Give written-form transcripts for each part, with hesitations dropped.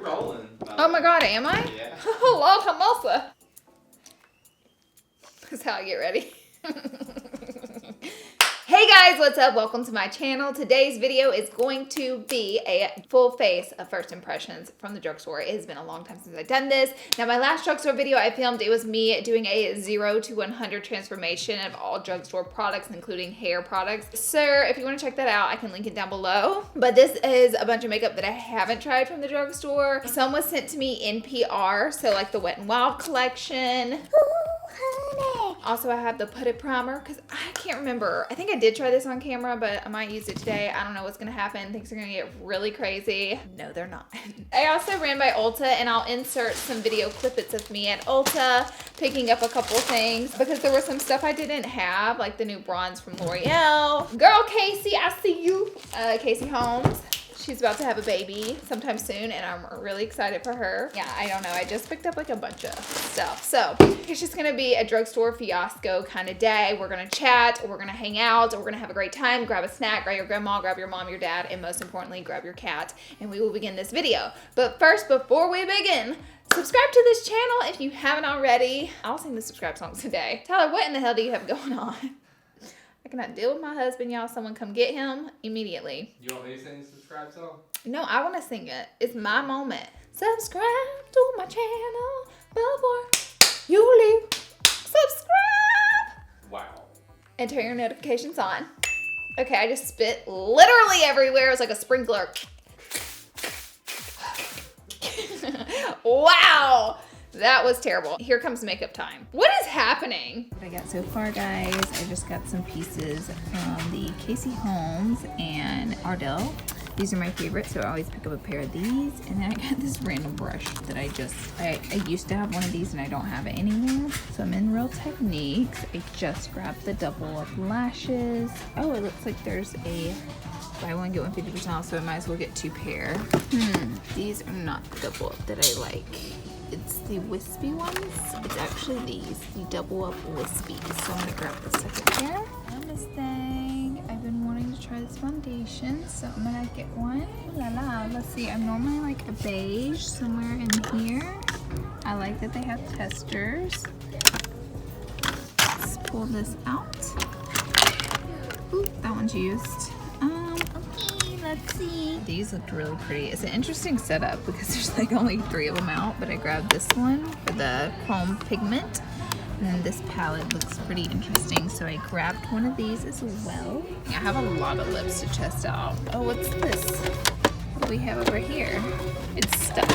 rolling. Oh my god, am I? Yeah. Lord have mercy. That's how I get ready. Hey guys, what's up? Welcome to my channel. Today's video is going to be a full face of first impressions from the drugstore. It has been a long time since I've done this. Now, my last drugstore video I filmed, it was me doing a 0 to 100 transformation of all drugstore products, including hair products. So if you want to check that out, I can link it down below. But this is a bunch of makeup that I haven't tried from the drugstore. Some was sent to me in PR, so like the Wet n Wild collection. Also, I have the Put It Primer because I can't remember. I think I did try this on camera, but I might use it today. I don't know what's going to happen. Things are going to get really crazy. No, they're not. I also ran by Ulta, and I'll insert some video clippets of me at Ulta picking up a couple things because there was some stuff I didn't have, like the new bronze from L'Oreal. Girl, Casey, I see you. Casey Holmes. She's about to have a baby sometime soon, and I'm really excited for her. Yeah, I don't know. I just picked up like a bunch of stuff. So it's just gonna be a drugstore fiasco kind of day. We're gonna chat, we're gonna hang out, we're gonna have a great time, grab a snack, grab your grandma, grab your mom, your dad, and most importantly, grab your cat, and we will begin this video. But first, before we begin, subscribe to this channel if you haven't already. I'll sing the subscribe songs today. Tyler, what in the hell do you have going on? I cannot deal with my husband, y'all. Someone come get him immediately. You want me to sing the subscribe song? No, I want to sing it. It's my moment. Subscribe to my channel before you leave. Subscribe. Wow. And turn your notifications on. Okay, I just spit literally everywhere. It was like a sprinkler. Wow. That was terrible. Here comes makeup time. What is happening? What I got so far, guys, I just got some pieces from the Casey Holmes and Ardell. These are my favorites, so I always pick up a pair of these. And then I got this random brush that I used to have one of these and I don't have it anymore. So I'm in Real Techniques. I just grabbed the double up lashes. Oh, it looks like there's a buy one, get one 50% off, so I might as well get two pair. These are not the double up that I like. It's the wispy ones. It's actually these, the double up wispies. So I'm gonna grab the second pair. On this thing, I've been wanting to try this foundation, so I'm gonna get one. Ooh la la, let's see, I'm normally like a beige somewhere in here. I like that they have testers. Let's pull this out. Ooh, that one's used. Let's see. These looked really pretty. It's an interesting setup because there's like only 3 of them out, but I grabbed this one for the chrome pigment. And then this palette looks pretty interesting, so I grabbed one of these as well. I have a lot of lips to test out. Oh, what's this? What do we have over here? It's stuck.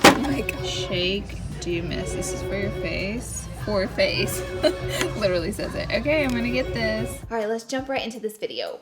Oh my gosh. Shake, do miss. This is for your face. For face. Literally says it. Okay, I'm gonna get this. All right, let's jump right into this video.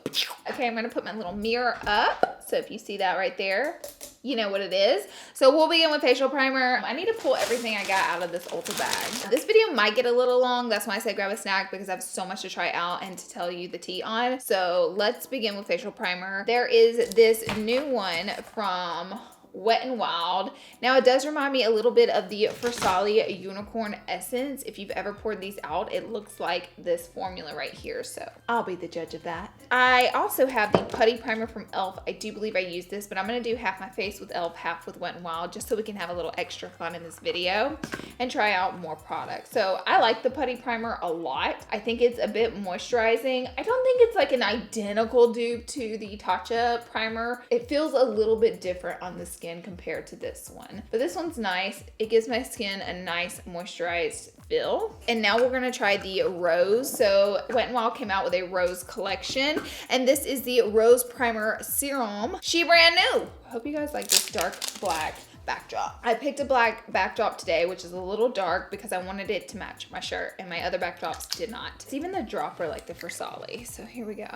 Okay, I'm gonna put my little mirror up. So if you see that right there, you know what it is. So we'll begin with facial primer. I need to pull everything I got out of this Ulta bag. This video might get a little long. That's why I said grab a snack, because I have so much to try out and to tell you the tea on. So let's begin with facial primer. There is this new one from Wet n Wild. Now it does remind me a little bit of the Versali Unicorn Essence. If you've ever poured these out, it looks like this formula right here. So I'll be the judge of that. I also have the Putty Primer from e.l.f. I do believe I used this, but I'm going to do half my face with e.l.f., half with Wet n Wild, just so we can have a little extra fun in this video and try out more products. So I like the Putty Primer a lot. I think it's a bit moisturizing. I don't think it's like an identical dupe to the Tatcha primer. It feels a little bit different on the skin compared to this one, but this one's nice. It gives my skin a nice moisturized feel. And now we're gonna try the Rose. So Wet n Wild came out with a Rose collection, and this is the Rose Primer Serum. She brand new. I hope you guys like this dark black backdrop. I picked a black backdrop today, which is a little dark because I wanted it to match my shirt, and my other backdrops did not. It's even the dropper like the Versali. So here we go.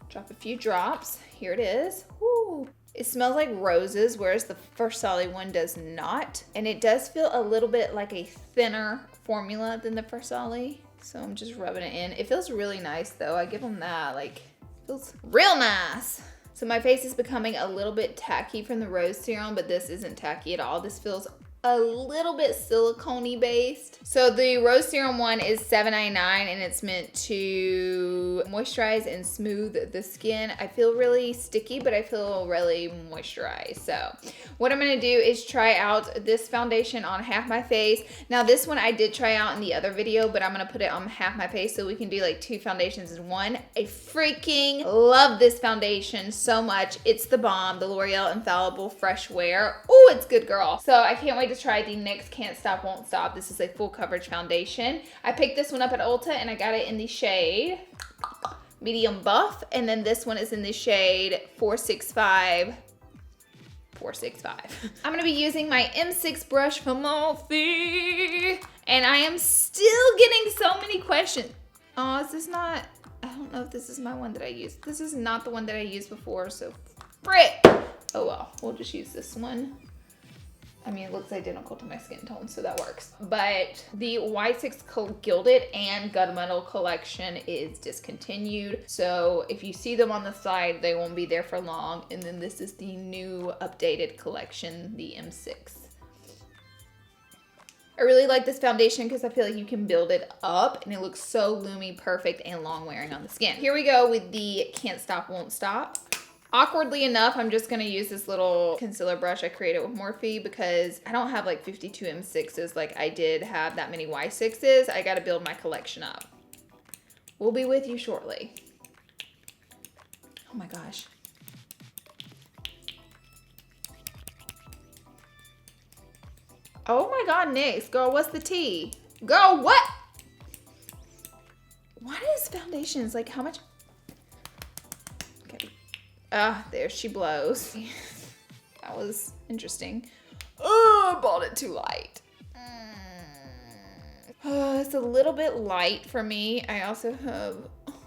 Drop a few drops. Here it is. Woo. It smells like roses, whereas the Versali one does not. And it does feel a little bit like a thinner formula than the Versali. So I'm just rubbing it in. It feels really nice though. I give them that. Like, it feels real nice. So my face is becoming a little bit tacky from the Rose Serum, but this isn't tacky at all. This feels a little bit silicone-y based. So the Rose Serum one is $7.99 and it's meant to moisturize and smooth the skin. I feel really sticky, but I feel really moisturized. So what I'm gonna do is try out this foundation on half my face. Now this one I did try out in the other video, but I'm gonna put it on half my face so we can do like 2 foundations in one. I freaking love this foundation so much. It's the bomb, the L'Oreal Infallible Fresh Wear. Oh, it's good, girl. So I can't wait to try the NYX Can't Stop Won't Stop. This is a full coverage foundation. I picked this one up at Ulta and I got it in the shade medium buff, and then this one is in the shade 465. I'm gonna be using my M6 brush from Morphe, and I am still getting so many questions. Oh, is this not, I don't know if this is my one that I used. This is not the one that I used before, so frick. Oh well, we'll just use this one. I mean, it looks identical to my skin tone, so that works. But the Y6 Gilded and Gunmetal collection is discontinued. So if you see them on the side, they won't be there for long. And then this is the new updated collection, the M6. I really like this foundation because I feel like you can build it up and it looks so loomy, perfect, and long wearing on the skin. Here we go with the Can't Stop Won't Stop. Awkwardly enough, I'm just gonna use this little concealer brush I created with Morphe because I don't have like 52 M6s like I did have that many Y6s. I gotta build my collection up. We'll be with you shortly. Oh my gosh. Oh my God, NYX, girl, what's the tea? Girl, what? What is foundations? Like how much? Ah, there she blows. That was interesting. Oh, I bought it too light. It's a little bit light for me. I also have,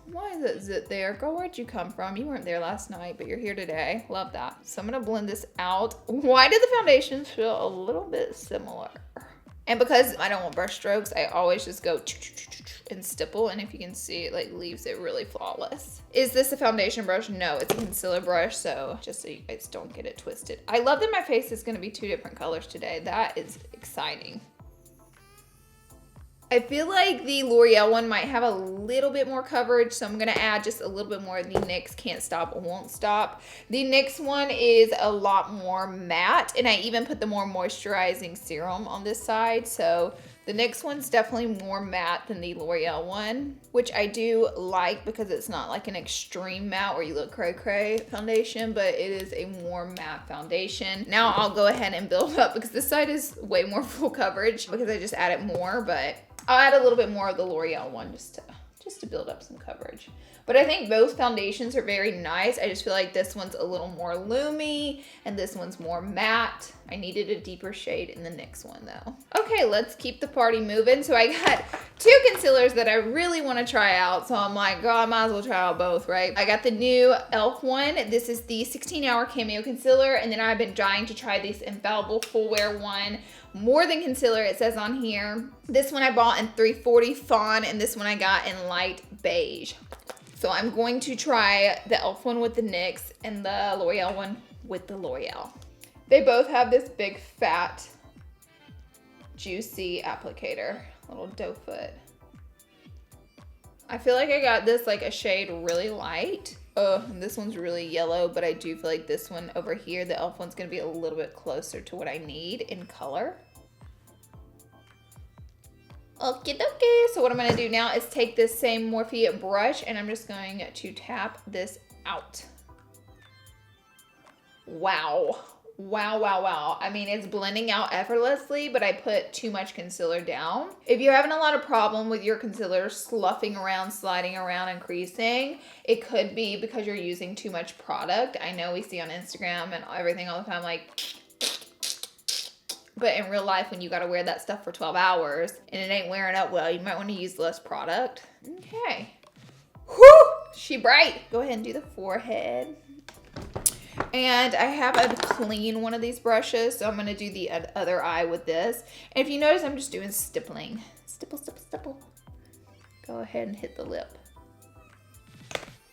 why is it zit there? Girl, where'd you come from? You weren't there last night, but you're here today. Love that. So I'm gonna blend this out. Why do the foundations feel a little bit similar? And because I don't want brush strokes, I always just go and stipple, and if you can see, it like leaves it really flawless. Is this a foundation brush? No, it's a concealer brush, so just so you guys don't get it twisted. I love that my face is gonna be 2 different colors today. That is exciting. I feel like the L'Oreal one might have a little bit more coverage, so I'm gonna add just a little bit more of the NYX Can't Stop Won't Stop. The NYX one is a lot more matte, and I even put the more moisturizing serum on this side, so the NYX one's definitely more matte than the L'Oreal one, which I do like because it's not like an extreme matte where you look cray-cray foundation, but it is a more matte foundation. Now I'll go ahead and build up because this side is way more full coverage because I just added more, but I'll add a little bit more of the L'Oreal one just to build up some coverage. But I think both foundations are very nice. I just feel like this one's a little more loomy and this one's more matte. I needed a deeper shade in the NYX one though. Okay, let's keep the party moving. So I got 2 concealers that I really want to try out. So I'm like, girl, I might as well try out both, right? I got the new e.l.f. one. This is the 16-hour Cameo Concealer. And then I've been dying to try this Infallible Full Wear one. More than concealer, it says on here. This one I bought in 340 Fawn, and this one I got in light beige. So I'm going to try the e.l.f. one with the NYX and the L'Oreal one with the L'Oreal. They both have this big, fat, juicy applicator, little doe foot. I feel like I got this like a shade really light. And this one's really yellow, but I do feel like this one over here, the e.l.f. one's gonna be a little bit closer to what I need in color. Okie dokie. So what I'm gonna do now is take this same Morphe brush and I'm just going to tap this out. Wow. Wow, wow, wow. I mean, it's blending out effortlessly, but I put too much concealer down. If you're having a lot of problem with your concealer sloughing around, sliding around, and creasing, it could be because you're using too much product. I know we see on Instagram and everything all the time, like, but in real life, when you gotta wear that stuff for 12 hours and it ain't wearing up well, you might wanna use less product. Okay. Whew, she bright. Go ahead and do the forehead. And I have a clean one of these brushes, so I'm gonna do the other eye with this. And if you notice, I'm just doing stippling. Stipple, stipple, stipple. Go ahead and hit the lip.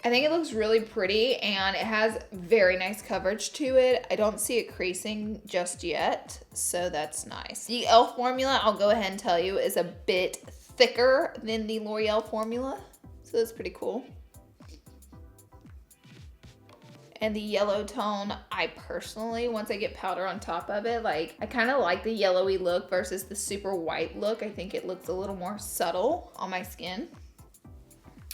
I think it looks really pretty and it has very nice coverage to it. I don't see it creasing just yet, so that's nice. The e.l.f. formula, I'll go ahead and tell you, is a bit thicker than the L'Oreal formula, so that's pretty cool. And the yellow tone, I personally, once I get powder on top of it, like, I kind of like the yellowy look versus the super white look. I think it looks a little more subtle on my skin.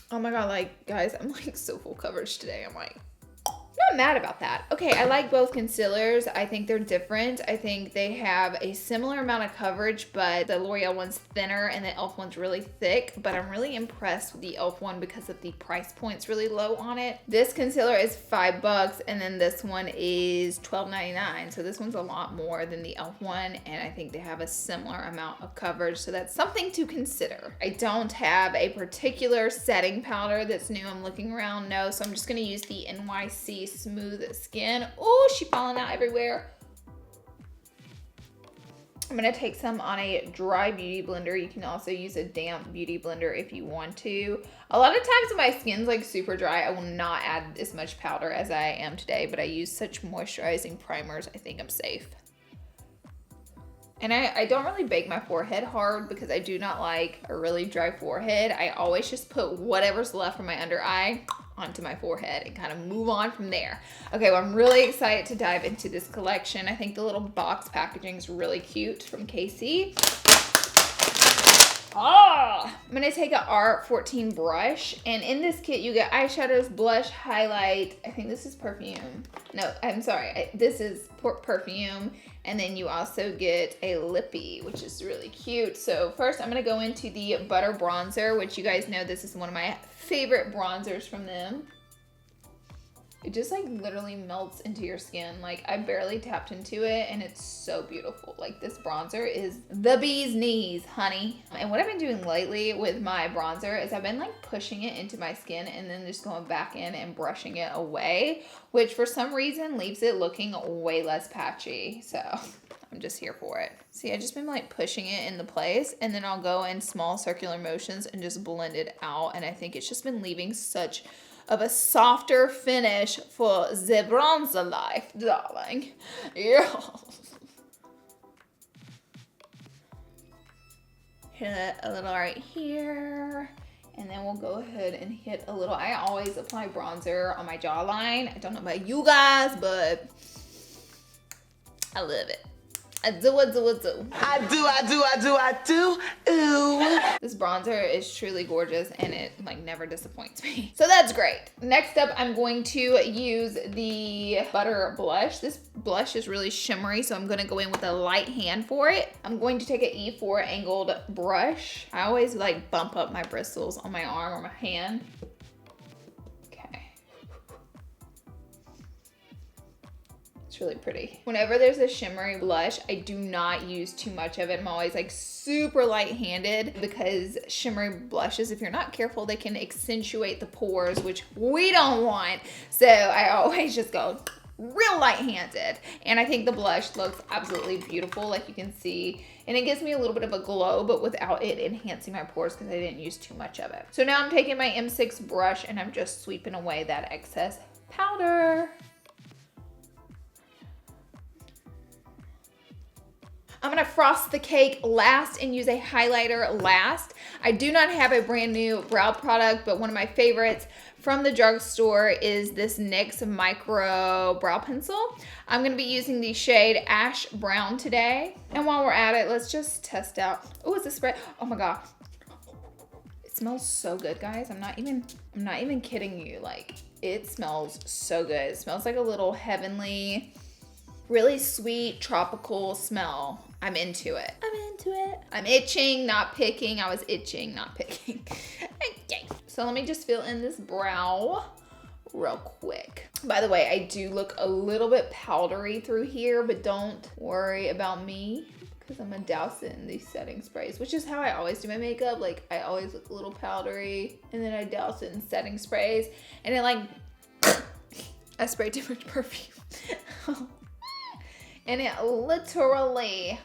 Oh my God, like, guys, I'm like so full coverage today. I'm like, not mad about that. Okay, I like both concealers. I think they're different. I think they have a similar amount of coverage, but the L'Oreal one's thinner and the e.l.f. one's really thick. But I'm really impressed with the e.l.f. one because of the price point's really low on it. This concealer is $5 and then this one is $12.99. So this one's a lot more than the e.l.f. one, and I think they have a similar amount of coverage. So that's something to consider. I don't have a particular setting powder that's new. I'm looking around, no. So I'm just gonna use the NYC Smooth Skin. Oh, she's falling out everywhere. I'm gonna take some on a dry beauty blender. You can also use a damp beauty blender if you want to. A lot of times when my skin's like super dry, I will not add as much powder as I am today, but I use such moisturizing primers, I think I'm safe. And I don't really bake my forehead hard because I do not like a really dry forehead. I always just put whatever's left from my under eye onto my forehead and kind of move on from there. Okay, well, I'm really excited to dive into this collection. I think the little box packaging is really cute from Casey. I'm gonna take an R14 brush, and in this kit you get eyeshadows, blush, highlight. I think this is perfume. No, I'm sorry, this is perfume, and then you also get a lippy, which is really cute. So first I'm gonna go into the Butter Bronzer, which you guys know this is one of my favorite bronzers from them. It just like literally melts into your skin. Like, I barely tapped into it and it's so beautiful. Like, this bronzer is the bee's knees, honey. And what I've been doing lately with my bronzer is I've been like pushing it into my skin and then just going back in and brushing it away, which for some reason leaves it looking way less patchy. So I'm just here for it. See, I've just been like pushing it into place, and then I'll go in small circular motions and just blend it out. And I think it's just been leaving such of a softer finish for the bronzer life, darling. Yeah. Hit a little right here. And then we'll go ahead and hit a little. I always apply bronzer on my jawline. I don't know about you guys, but I love it. I do. Ooh. This bronzer is truly gorgeous and it like never disappoints me. So that's great. Next up, I'm going to use the Butter Blush. This blush is really shimmery, so I'm gonna go in with a light hand for it. I'm going to take an E4 angled brush. I always like bump up my bristles on my arm or my hand. Really pretty. Whenever there's a shimmery blush, I do not use too much of it. I'm always like super light-handed because shimmery blushes, if you're not careful, they can accentuate the pores, which we don't want. So I always just go real light-handed. And I think the blush looks absolutely beautiful, like you can see. And it gives me a little bit of a glow, but without it enhancing my pores because I didn't use too much of it. So now I'm taking my M6 brush and I'm just sweeping away that excess powder. I'm gonna frost the cake last and use a highlighter last. I do not have a brand new brow product, but one of my favorites from the drugstore is this NYX Micro Brow Pencil. I'm gonna be using the shade Ash Brown today. And while we're at it, let's just test out. Oh, it's a spray. Oh my God. It smells so good, guys. I'm not even kidding you. Like, it smells so good. It smells like a little heavenly, really sweet tropical smell. I'm into it. I'm itching, not picking. I was itching, not picking. Okay. So let me just fill in this brow real quick. By the way, I do look a little bit powdery through here, but don't worry about me because I'm gonna douse it in these setting sprays, which is how I always do my makeup. Like, I always look a little powdery and then I douse it in setting sprays, and it like, I sprayed too much perfume. And it literally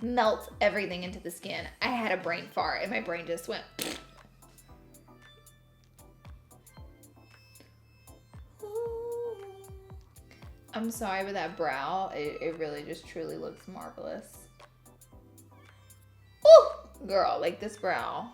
melts everything into the skin. I had a brain fart and my brain just went. I'm sorry, but that brow, it really just truly looks marvelous. Ooh, girl, like this brow,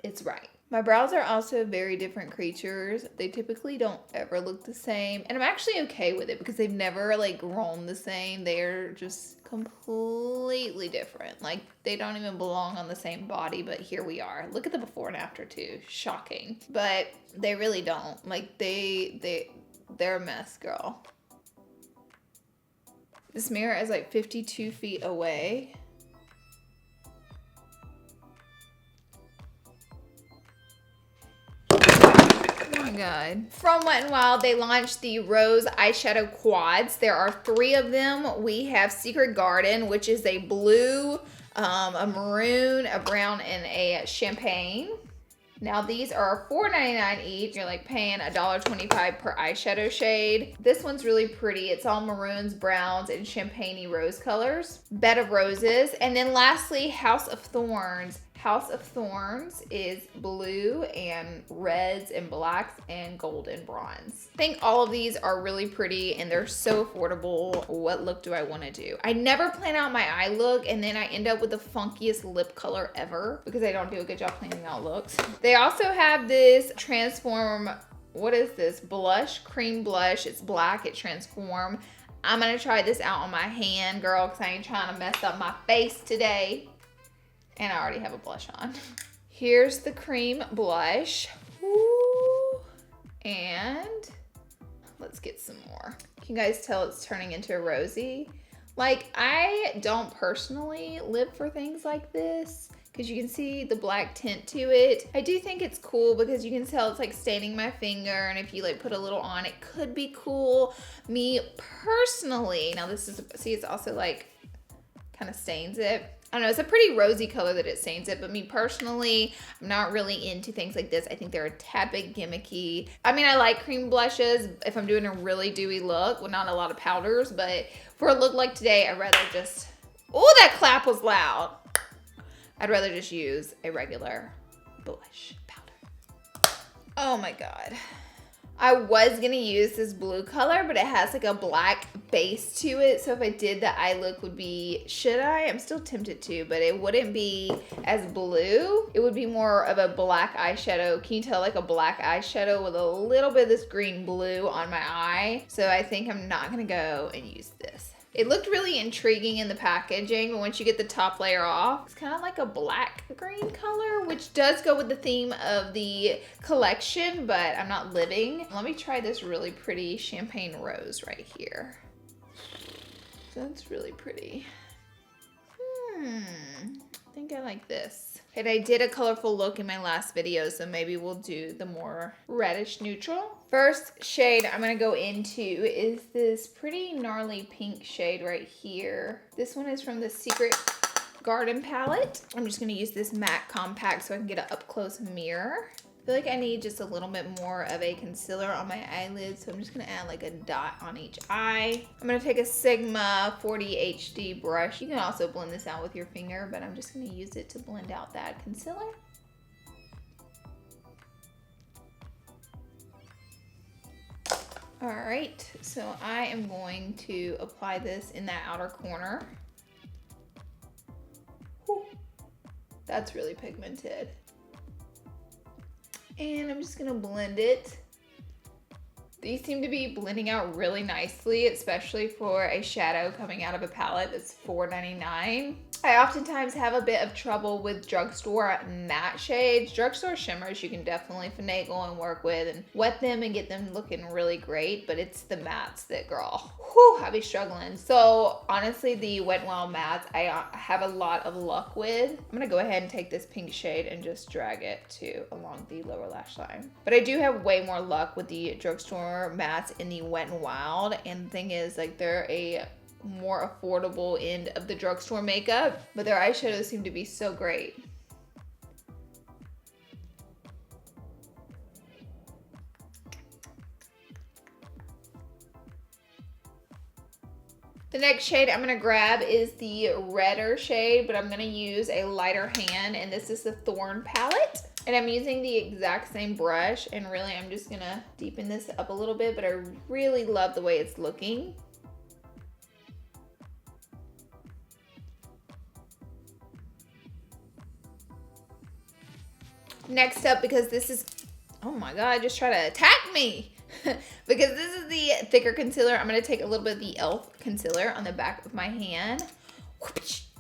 it's right. My brows are also very different creatures. They typically don't ever look the same. And I'm actually okay with it because they've never like grown the same. They're just completely different. Like they don't even belong on the same body, but here we are. Look at the before and after too. Shocking. But they really don't. Like they're a mess, girl. This mirror is like 52 feet away. Oh my god. From Wet n Wild, they launched the Rose eyeshadow quads. There are 3 of them. We have Secret Garden, which is a blue, a maroon, a brown, and a champagne. Now these are $4.99 each. You're like paying $1.25 per eyeshadow shade. This one's really pretty. It's all maroons, browns, and champagne-y rose colors. Bed of Roses. And then lastly, House of Thorns. House of Thorns is blue and reds and blacks and gold and bronze. I think all of these are really pretty and they're so affordable. What look do I want to do? I never plan out my eye look and then I end up with the funkiest lip color ever because I don't do a good job planning out looks. They also have this Transform, what is this? Blush, cream blush. It's black, it Transform. I'm gonna try this out on my hand, girl, because I ain't trying to mess up my face today. And I already have a blush on. Here's the cream blush. Ooh. And let's get some more. Can you guys tell it's turning into rosy? Like, I don't personally live for things like this because you can see the black tint to it. I do think it's cool because you can tell it's like staining my finger, and if you like put a little on, it could be cool. Me personally, now this is, see, it's also like kind of stains it. I don't know, it's a pretty rosy color that it stains it, but me personally, I'm not really into things like this. I think they're a tad bit gimmicky. I mean, I like cream blushes if I'm doing a really dewy look with not a lot of powders, but for a look like today, I'd rather just, oh, that clap was loud. I'd rather just use a regular blush powder. Oh my God. I was gonna use this blue color, but it has like a black base to it. So if I did, the eye look would be, should I? I'm still tempted to, but it wouldn't be as blue. It would be more of a black eyeshadow. Can you tell, like a black eyeshadow with a little bit of this green blue on my eye? So I think I'm not gonna go and use this. It looked really intriguing in the packaging, but once you get the top layer off, it's kind of like a black green color, which does go with the theme of the collection, but I'm not living. Let me try this really pretty champagne rose right here. That's really pretty. I think I like this. And I did a colorful look in my last video, so maybe we'll do the more reddish neutral. First shade I'm gonna go into is this pretty gnarly pink shade right here. This one is from the Secret Garden palette. I'm just gonna use this matte compact so I can get an up close mirror. I feel like I need just a little bit more of a concealer on my eyelids, so I'm just gonna add like a dot on each eye. I'm gonna take a Sigma 40 HD brush. You can also blend this out with your finger, but I'm just gonna use it to blend out that concealer. All right, so I am going to apply this in that outer corner. Whew. That's really pigmented. And I'm just gonna blend it. These seem to be blending out really nicely, especially for a shadow coming out of a palette that's $4.99. I oftentimes have a bit of trouble with drugstore matte shades. Drugstore shimmers you can definitely finagle and work with and wet them and get them looking really great, but it's the mattes that, girl, whew, I be struggling. So honestly, the Wet n Wild mattes I have a lot of luck with. I'm gonna go ahead and take this pink shade and just drag it to along the lower lash line. But I do have way more luck with the drugstore mattes in the Wet n Wild, and the thing is, like, they're a more affordable end of the drugstore makeup, but their eyeshadows seem to be so great. The next shade I'm gonna grab is the redder shade, but I'm gonna use a lighter hand, and this is the Thorn palette. And I'm using the exact same brush, and really I'm just gonna deepen this up a little bit, but I really love the way it's looking. Next up, because this is, oh my God, just try to attack me. Because this is the thicker concealer, I'm gonna take a little bit of the e.l.f. concealer on the back of my hand.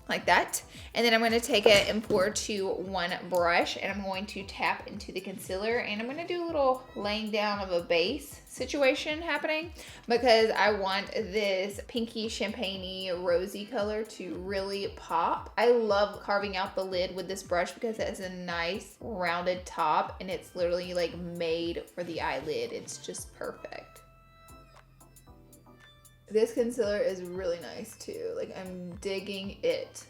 Like that. And then I'm going to take it and pour to one brush, and I'm going to tap into the concealer, and I'm going to do a little laying down of a base situation happening because I want this pinky champagne-y rosy color to really pop. I love carving out the lid with this brush because it has a nice rounded top, and it's literally like made for the eyelid. It's just perfect. This concealer is really nice too. Like, I'm digging it.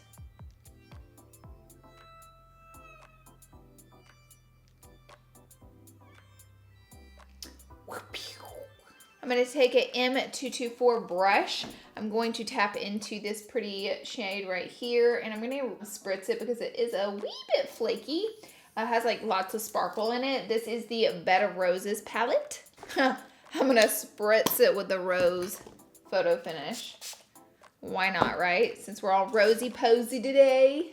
I'm going to take an M224 brush. I'm going to tap into this pretty shade right here, and I'm going to spritz it because it is a wee bit flaky. It has like lots of sparkle in it. This is the Bed of Roses palette. I'm going to spritz it with the rose photo finish. Why not, right? Since we're all rosy posy today.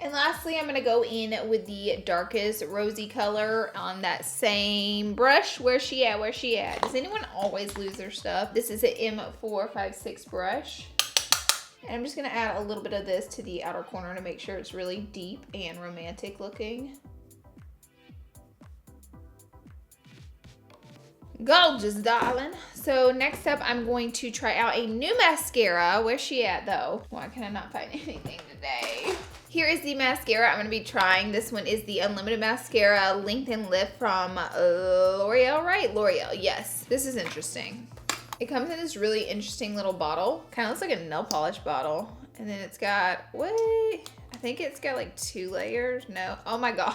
And lastly, I'm gonna go in with the darkest rosy color on that same brush. Where's she at? Where's she at? Does anyone always lose their stuff? This is an M456 brush. And I'm just gonna add a little bit of this to the outer corner to make sure it's really deep and romantic looking. Gorgeous, darling. So next up, I'm going to try out a new mascara. Where's she at though? Why can I not find anything today? Here is the mascara I'm going to be trying. This one is the Unlimited Mascara Length and Lift from L'Oreal, right? L'Oreal, yes. This is interesting. It comes in this really interesting little bottle. Kind of looks like a nail polish bottle. And then it's got, I think it's got like 2 layers. No, oh my God.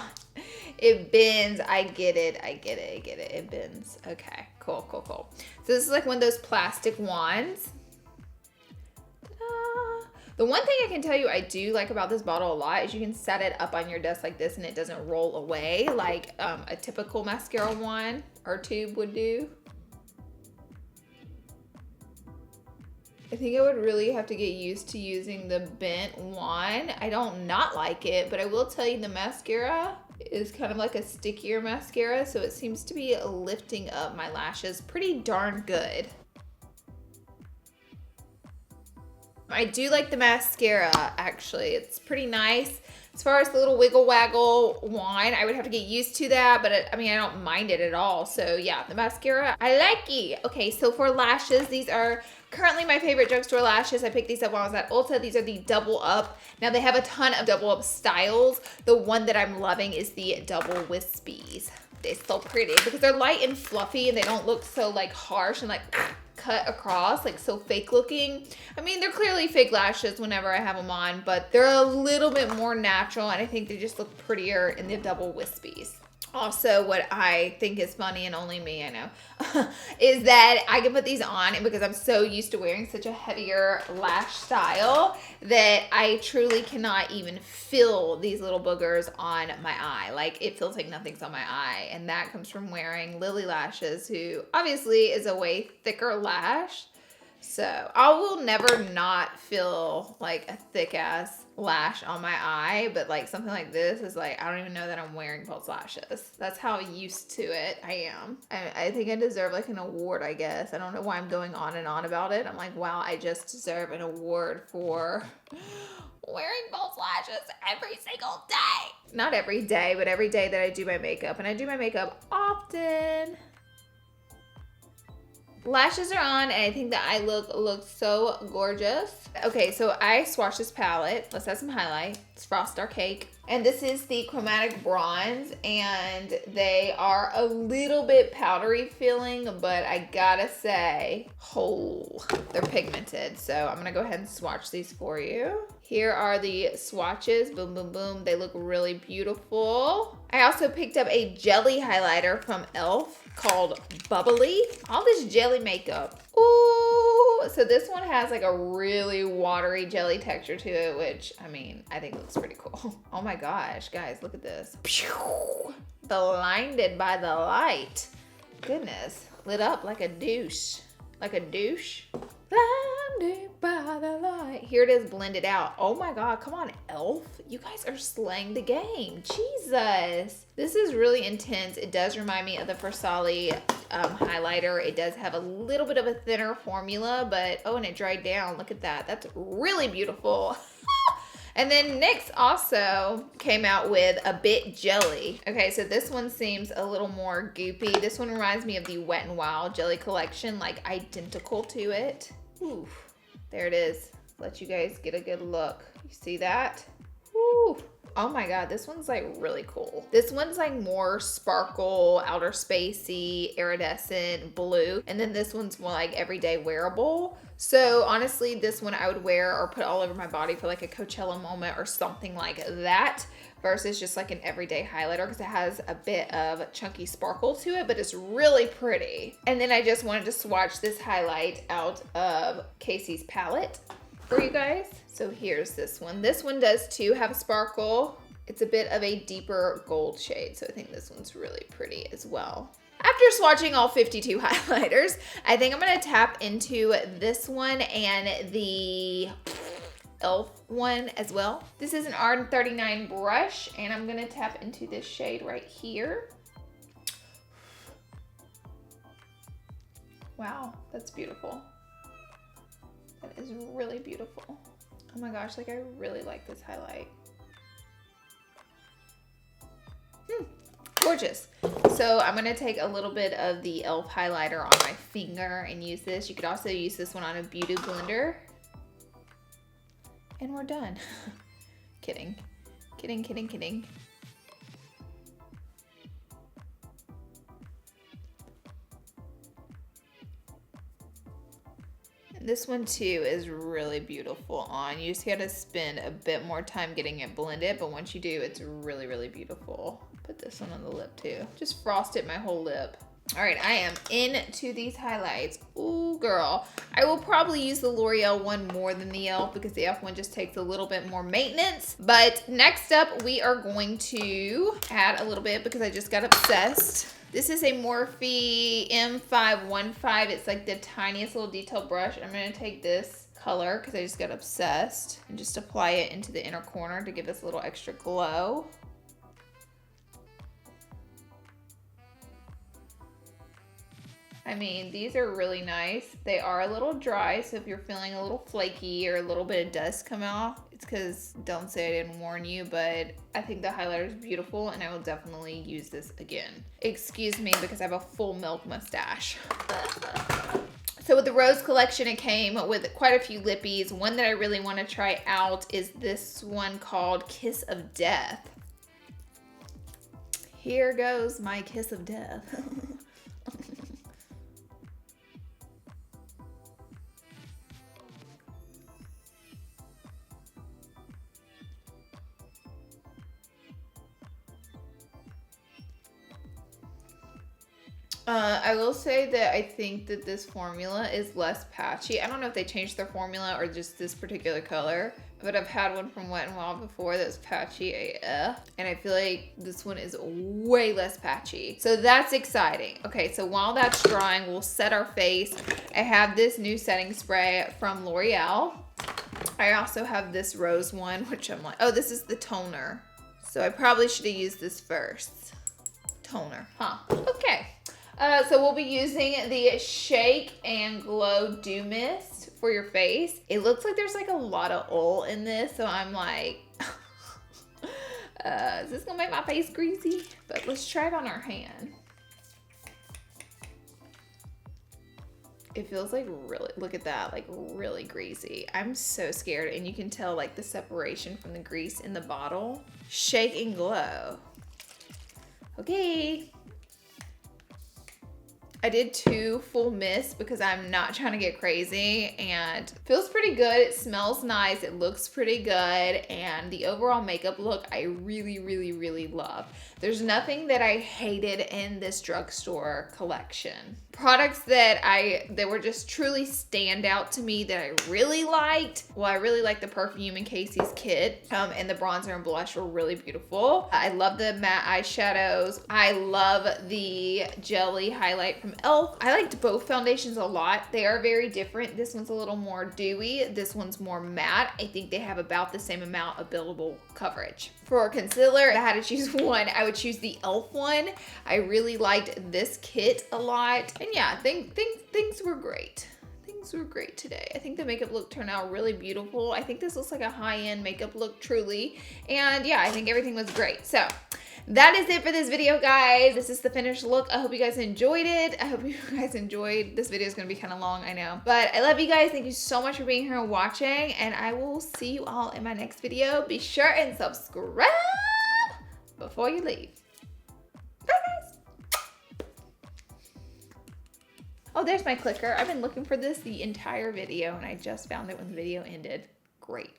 It bends. I get it. It bends. Okay, cool. So this is like one of those plastic wands. The one thing I can tell you I do like about this bottle a lot is you can set it up on your desk like this and it doesn't roll away like a typical mascara wand or tube would do. I think I would really have to get used to using the bent wand. I don't not like it, but I will tell you the mascara is kind of like a stickier mascara, so it seems to be lifting up my lashes pretty darn good. I do like the mascara, actually. It's pretty nice. As far as the little wiggle waggle wand, I would have to get used to that, but I mean, I don't mind it at all. So yeah, the mascara, I like it. Okay, so for lashes, these are currently my favorite drugstore lashes. I picked these up when I was at Ulta. These are the double up. Now they have a ton of double up styles. The one that I'm loving is the double wispies. They're so pretty because they're light and fluffy and they don't look so like harsh and like cut across, like so fake looking. I mean, they're clearly fake lashes whenever I have them on, but they're a little bit more natural and I think they just look prettier in the double wispies. Also, what I think is funny, and only me, I know, is that I can put these on, and because I'm so used to wearing such a heavier lash style that I truly cannot even feel these little boogers on my eye. Like, it feels like nothing's on my eye, and that comes from wearing Lily Lashes, who obviously is a way thicker lash. So I will never not feel like a thick ass lash on my eye, but like something like this is like, I don't even know that I'm wearing false lashes. That's how used to it I am. I think I deserve like an award, I guess. I don't know why I'm going on and on about it. I'm like, wow, I just deserve an award for wearing false lashes every single day. Not every day, but every day that I do my makeup, and I do my makeup often. Lashes are on, and I think that I look so gorgeous. Okay, so I swatched this palette. Let's add some highlight. It's Frost Our Cake. And this is the Chromatic Bronze, and they are a little bit powdery feeling, but I gotta say, they're pigmented. So I'm gonna go ahead and swatch these for you. Here are the swatches, boom, boom, boom. They look really beautiful. I also picked up a jelly highlighter from e.l.f. called Bubbly. All this jelly makeup. Ooh, so this one has like a really watery jelly texture to it, which I mean, I think looks pretty cool. Oh my gosh, guys, look at this. Blinded by the light. Goodness, lit up like a douche. Like a douche. Blinded by the light. Here it is blended out. Oh my God, come on, e.l.f. You guys are slaying the game. Jesus. This is really intense. It does remind me of the Versali highlighter. It does have a little bit of a thinner formula, but oh, and it dried down. Look at that. That's really beautiful. And then NYX also came out with a Bit Jelly. Okay, so this one seems a little more goopy. This one reminds me of the Wet n Wild Jelly Collection, like identical to it. Ooh, there it is. Let you guys get a good look. You see that? Ooh. Oh my God, this one's like really cool. This one's like more sparkle, outer spacey, iridescent blue. And then this one's more like everyday wearable. So honestly, this one I would wear or put all over my body for like a Coachella moment or something like that, versus just like an everyday highlighter, because it has a bit of chunky sparkle to it, but it's really pretty. And then I just wanted to swatch this highlight out of Casey's palette for you guys. So here's this one. This one does too have a sparkle. It's a bit of a deeper gold shade, so I think this one's really pretty as well. After swatching all 52 highlighters, I think I'm gonna tap into this one and the e.l.f. one as well. This is an R39 brush, and I'm gonna tap into this shade right here. Wow, that's beautiful. That is really beautiful. Oh my gosh, like I really like this highlight. Gorgeous. So I'm gonna take a little bit of the e.l.f. highlighter on my finger and use this. You could also use this one on a beauty blender. And we're done. Kidding. Kidding, kidding, kidding. This one too is really beautiful on. You just gotta spend a bit more time getting it blended, but once you do, it's really, really beautiful. Put this one on the lip too. Just frosted my whole lip. All right, I am into these highlights. Ooh, girl. I will probably use the L'Oreal one more than the e.l.f. because the e.l.f. one just takes a little bit more maintenance. But next up, we are going to add a little bit because I just got obsessed. This is a Morphe M515. It's like the tiniest little detail brush. I'm gonna take this color because I just got obsessed and just apply it into the inner corner to give us a little extra glow. I mean, these are really nice. They are a little dry, so if you're feeling a little flaky or a little bit of dust come off, it's because, don't say I didn't warn you, but I think the highlighter is beautiful and I will definitely use this again. Excuse me, because I have a full milk mustache. So with the Rose collection, it came with quite a few lippies. One that I really want to try out is this one called Kiss of Death. Here goes my kiss of death. I will say that I think that this formula is less patchy. I don't know if they changed their formula or just this particular color, but I've had one from Wet n Wild before that was patchy AF, and I feel like this one is way less patchy. So that's exciting. Okay, so while that's drying, we'll set our face. I have this new setting spray from L'Oreal. I also have this rose one, which I'm like, oh, this is the toner. So I probably should have used this first. Toner, huh? Okay. So we'll be using the Shake and Glow Dew Mist for your face. It looks like there's like a lot of oil in this, so I'm like, is this gonna make my face greasy? But let's try it on our hand. It feels like really, look at that, like really greasy. I'm so scared, and you can tell like the separation from the grease in the bottle. Shake and Glow. Okay. I did 2 full mists because I'm not trying to get crazy, and feels pretty good. It smells nice. It looks pretty good, and the overall makeup look I really, really, really love. There's nothing that I hated in this drugstore collection. Products that were just truly stand out to me that I really liked. Well, I really liked the perfume in Casey's kit, and the bronzer and blush were really beautiful. I love the matte eyeshadows. I love the jelly highlight from e.l.f. I liked both foundations a lot. They are very different. This one's a little more dewy. This one's more matte. I think they have about the same amount of buildable coverage. For concealer, if I had to choose one, I would choose the e.l.f. one. I really liked this kit a lot. And yeah, things were great. Things were great today. I think the makeup look turned out really beautiful. I think this looks like a high-end makeup look, truly. And yeah, I think everything was great. So that is it for this video, guys. This is the finished look. I hope you guys enjoyed it. I hope you guys enjoyed. This video is going to be kind of long, I know. But I love you guys. Thank you so much for being here and watching. And I will see you all in my next video. Be sure and subscribe before you leave. Bye, guys. Oh, there's my clicker. I've been looking for this the entire video, and I just found it when the video ended. Great.